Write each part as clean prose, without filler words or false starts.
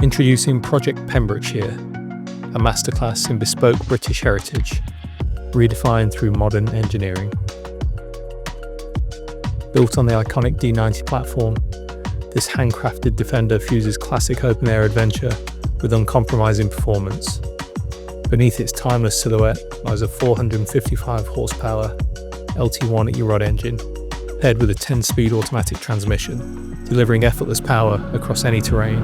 Introducing Project Pembrokeshire, a masterclass in bespoke British heritage, redefined through modern engineering. Built on the iconic D90 platform, this handcrafted Defender fuses classic open-air adventure with uncompromising performance. Beneath its timeless silhouette lies a 455 horsepower LT1 EROD engine, paired with a 10-speed automatic transmission, delivering effortless power across any terrain.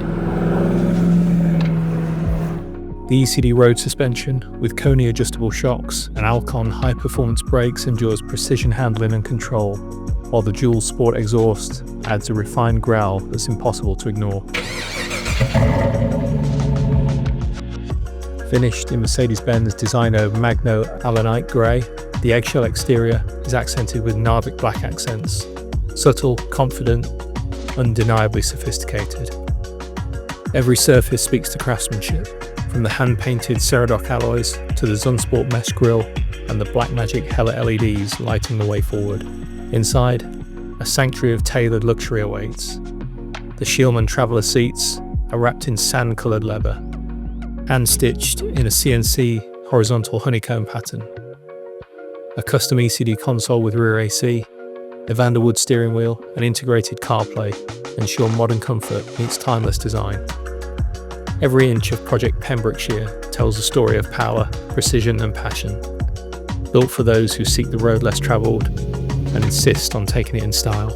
The E.C.D road suspension, with Koni adjustable shocks and Alcon high-performance brakes, ensures precision handling and control, while the dual sport exhaust adds a refined growl that's impossible to ignore. Finished in Mercedes-Benz Designo Magno Allanite Grey, the eggshell exterior is accented with Narvik black accents. Subtle, confident, undeniably sophisticated. Every surface speaks to craftsmanship, from the hand-painted Ceradoc alloys to the Zunsport mesh grille and the Blackmagic Hella LEDs lighting the way forward. Inside, a sanctuary of tailored luxury awaits. The Shieldman traveller seats are wrapped in sand-coloured leather, hand-stitched in a CNC horizontal honeycomb pattern. A custom E.C.D console with rear AC, a Vanderwood steering wheel and integrated CarPlay ensure modern comfort meets timeless design. Every inch of Project Pembrokeshire tells a story of power, precision and passion, built for those who seek the road less travelled and insist on taking it in style.